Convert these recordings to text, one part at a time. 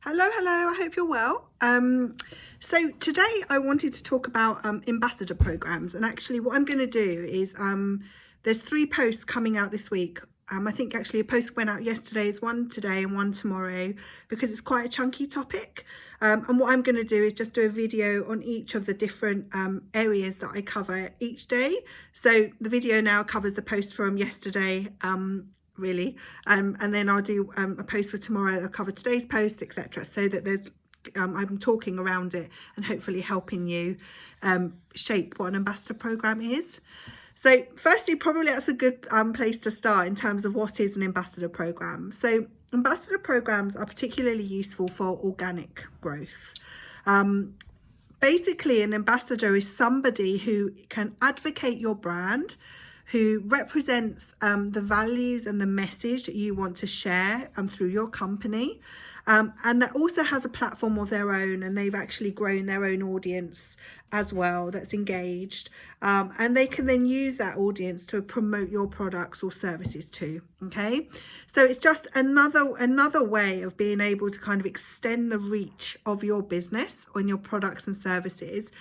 Hello, I hope you're well. So today I wanted to talk about ambassador programs, and actually what I'm going to do is there's 3 posts coming out this week. I think actually a post went out yesterday, is one today and one tomorrow, because it's quite a chunky topic. And what I'm going to do is just do a video on each of the different areas that I cover each day. So the video now covers the post from yesterday, really, and then I'll do a post for tomorrow. I'll cover today's post, etc., so that there's I'm talking around it and hopefully helping you shape what an ambassador program is. So firstly, probably that's a good place to start in terms of what is an ambassador program. So ambassador programs are particularly useful for organic growth. Basically, an ambassador is somebody who can advocate your brand, who represents the values and the message that you want to share through your company, and that also has a platform of their own, and they've actually grown their own audience as well that's engaged, and they can then use that audience to promote your products or services too. Okay, so it's just another way of being able to kind of extend the reach of your business and your products and services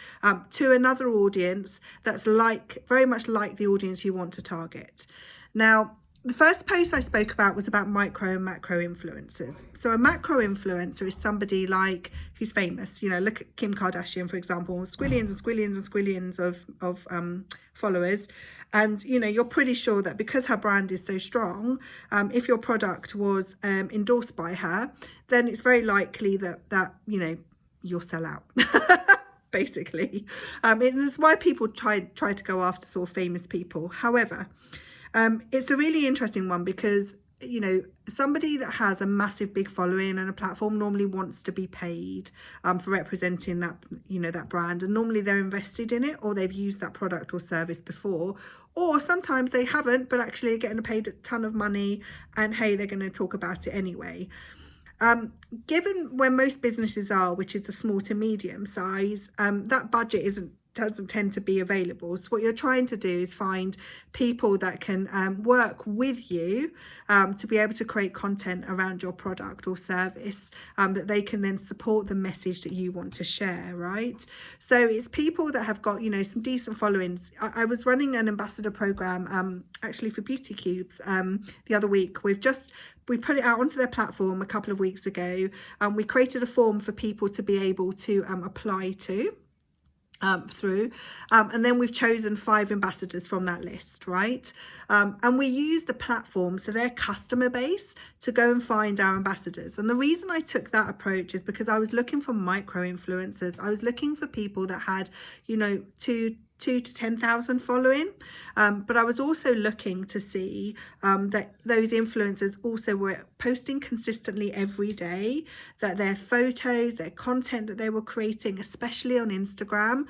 to another audience that's very much like the audience you want to target. Now, the first post I spoke about was about micro and macro influencers. So a macro influencer is somebody like who's famous. You know, look at Kim Kardashian, for example, squillions and squillions and squillions of followers. And, you know, you're pretty sure that because her brand is so strong, if your product was endorsed by her, then it's very likely that you know, you'll sell out. Basically, it's why people try to go after sort of famous people. However, it's a really interesting one because, you know, somebody that has a massive big following and a platform normally wants to be paid for representing that, you know, that brand, and normally they're invested in it, or they've used that product or service before, or sometimes they haven't, but actually are getting paid a ton of money, and hey, they're going to talk about it anyway. Given where most businesses are, which is the small to medium size, that budget doesn't tend to be available. So what you're trying to do is find people that can work with you to be able to create content around your product or service that they can then support the message that you want to share, right? So it's people that have got, you know, some decent followings. I was running an ambassador program actually for Beauty Cubes the other week. We put it out onto their platform a couple of weeks ago, and we created a form for people to be able to apply to. And then we've chosen 5 ambassadors from that list, right? And we use the platform, so their customer base, to go and find our ambassadors. And the reason I took that approach is because I was looking for micro influencers. I was looking for people that had, you know, 2 to 10,000 following, but I was also looking to see that those influencers also were posting consistently every day, that their photos, their content that they were creating, especially on Instagram,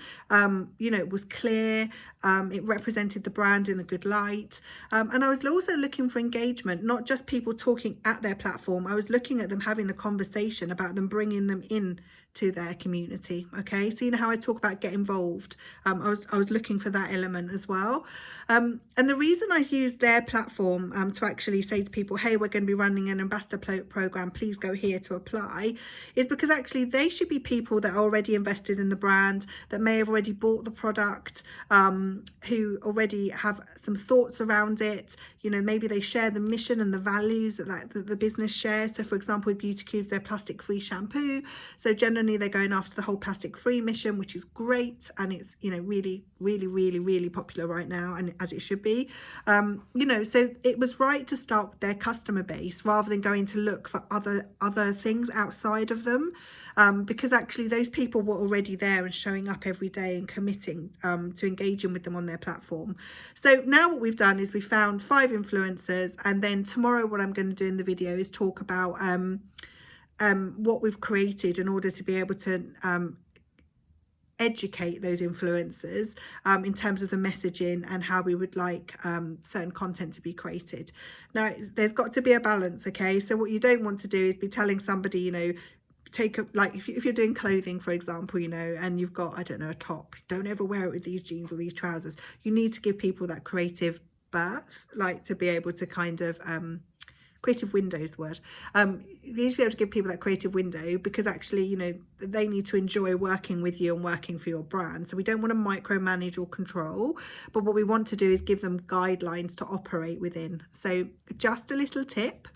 you know, it was clear, it represented the brand in a good light, and I was also looking for engagement, not just people talking at their platform. I was looking at them having a conversation about them, bringing them in to their community. Okay, so you know how I talk about get involved, I was looking for that element as well, and the reason I used their platform to actually say to people, hey, we're going to be running an ambassador program, please go here to apply, is because actually they should be people that are already invested in the brand, that may have already bought the product, who already have some thoughts around it. You know, maybe they share the mission and the values that the business shares. So for example, with Beauty Cubes, they're plastic free shampoo, so generally they're going after the whole plastic free mission, which is great, and it's, you know, really popular right now, and as it should be. You know, so it was right to start with their customer base rather than going to look for other things outside of them, because actually those people were already there and showing up every day and committing to engaging with them on their platform. So now what we've done is we found 5 influencers, and then tomorrow what I'm going to do in the video is talk about what we've created in order to be able to educate those influencers in terms of the messaging and how we would like certain content to be created. Now, there's got to be a balance, okay? So what you don't want to do is be telling somebody, you know, like if you're doing clothing, for example, you know, and you've got, I don't know, a top, don't ever wear it with these jeans or these trousers. You need to give people that creative birth, like to be able to kind of creative window's word. You need to be able to give people that creative window, because actually, you know, they need to enjoy working with you and working for your brand. So we don't want to micromanage or control, but what we want to do is give them guidelines to operate within. So just a little tip.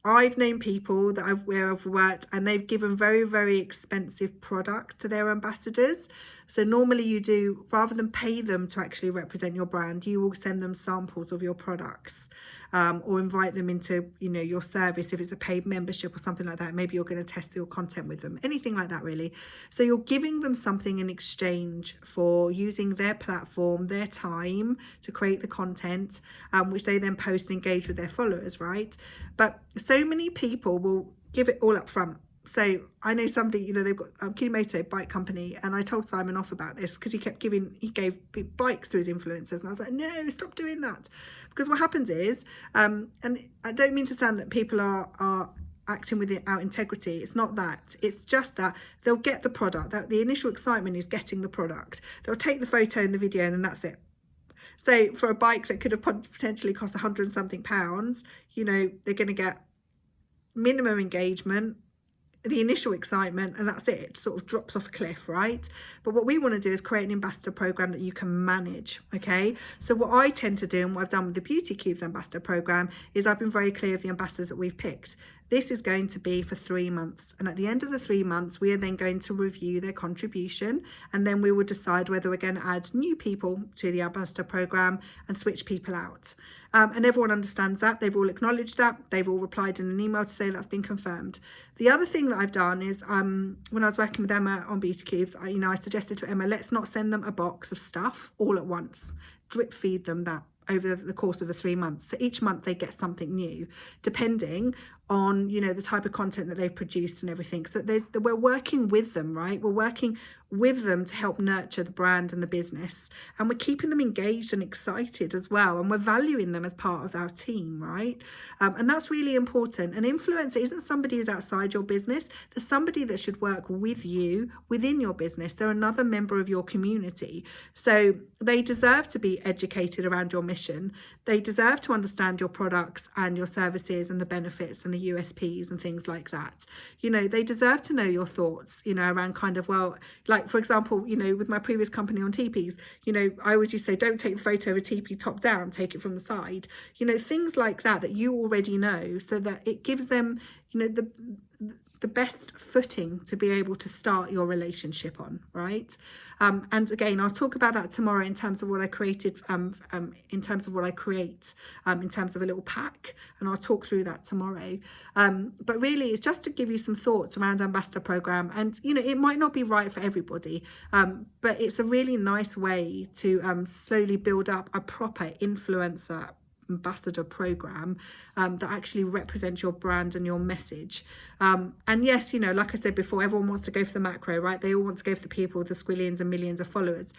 I've known people that where I've worked, and they've given very, very expensive products to their ambassadors. So normally you do, rather than pay them to actually represent your brand, you will send them samples of your products, or invite them into, you know, your service if it's a paid membership or something like that. Maybe you're going to test your content with them, anything like that really. So you're giving them something in exchange for using their platform, their time to create the content, which they then post and engage with their followers, right? But so many people will give it all up front. So I know somebody, you know, they've got Kinomoto bike company, and I told Simon off about this because he gave bikes to his influencers, and I was like, no, stop doing that. Because what happens is, and I don't mean to sound that people are acting without integrity. It's not that. It's just that they'll get the product. That the initial excitement is getting the product. They'll take the photo and the video, and then that's it. So for a bike that could have potentially cost £100 and something, you know, they're going to get minimum engagement, the initial excitement, and that's it. It sort of drops off a cliff, right? But what we want to do is create an ambassador program that you can manage. Okay, so what I tend to do, and what I've done with the Beauty Cubes ambassador program, is I've been very clear of the ambassadors that we've picked. This is going to be for 3 months, and at the end of the 3 months we are then going to review their contribution, and then we will decide whether we're going to add new people to the ambassador program and switch people out. And everyone understands that. They've all acknowledged that. They've all replied in an email to say that's been confirmed. The other thing that I've done is, when I was working with Emma on Beauty Cubes, I suggested to Emma, let's not send them a box of stuff all at once. Drip feed them that over the course of the 3 months. So each month they get something new, depending on, you know, the type of content that they've produced and everything. So we're working with them, right? We're working with them to help nurture the brand and the business, and we're keeping them engaged and excited as well, and we're valuing them as part of our team, right? And that's really important. An influencer isn't somebody who's outside your business. There's somebody that should work with you within your business. They're another member of your community, so they deserve to be educated around your mission. They deserve to understand your products and your services and the benefits and the USPs and things like that. You know, they deserve to know your thoughts, you know, around kind of, well, like for example, you know, with my previous company on teepees, you know, I always used to say, don't take the photo of a teepee top down, take it from the side, you know, things like that you already know, so that it gives them, you know, the best footing to be able to start your relationship on, right? And again, I'll talk about that tomorrow in terms of what I created, in terms of what I create, in terms of a little pack, and I'll talk through that tomorrow. But really, it's just to give you some thoughts around ambassador program, and you know, it might not be right for everybody, but it's a really nice way to slowly build up a proper influencer ambassador program that actually represents your brand and your message. And yes, you know, like I said before, everyone wants to go for the macro, right? They all want to go for the people with the squillions and millions of followers.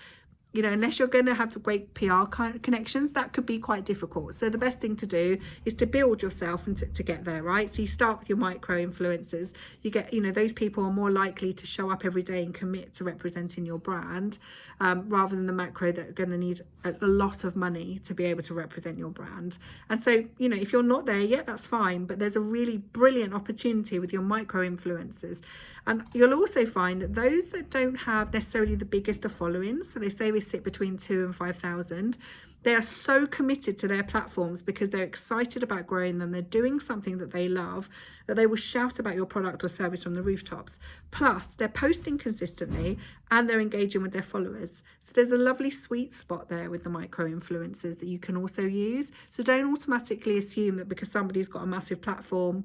You know, unless you're going to have the great PR connections, that could be quite difficult. So the best thing to do is to build yourself and to get there, right? So you start with your micro influencers. You get, you know, those people are more likely to show up every day and commit to representing your brand, rather than the macro that are going to need a lot of money to be able to represent your brand. And so, you know, if you're not there yet, that's fine, but there's a really brilliant opportunity with your micro influencers. And you'll also find that those that don't have necessarily the biggest of followings, so they say we sit between 2,000 and 5,000, they are so committed to their platforms because they're excited about growing them. They're doing something that they love, that they will shout about your product or service from the rooftops. Plus, they're posting consistently and they're engaging with their followers. So there's a lovely sweet spot there with the micro influencers that you can also use. So don't automatically assume that because somebody's got a massive platform,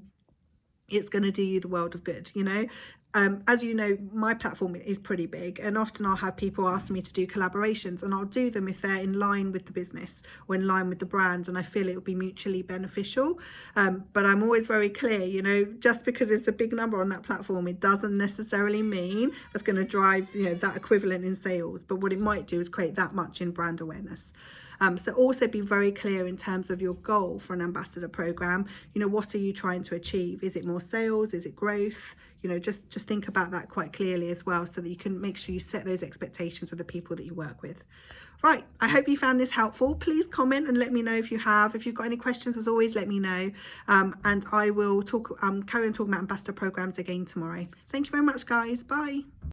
it's going to do you the world of good, you know. As you know, my platform is pretty big, and often I'll have people ask me to do collaborations, and I'll do them if they're in line with the business or in line with the brand and I feel it will be mutually beneficial. But I'm always very clear, you know, just because it's a big number on that platform, it doesn't necessarily mean it's going to drive, you know, that equivalent in sales, but what it might do is create that much in brand awareness. So also be very clear in terms of your goal for an ambassador program. You know, what are you trying to achieve? Is it more sales? Is it growth? You know, just think about that quite clearly as well, so that you can make sure you set those expectations with the people that you work with. Right, I hope you found this helpful. Please comment and let me know if you have. If you've got any questions, as always, let me know. And I will carry on talking about ambassador programs again tomorrow. Thank you very much, guys. Bye.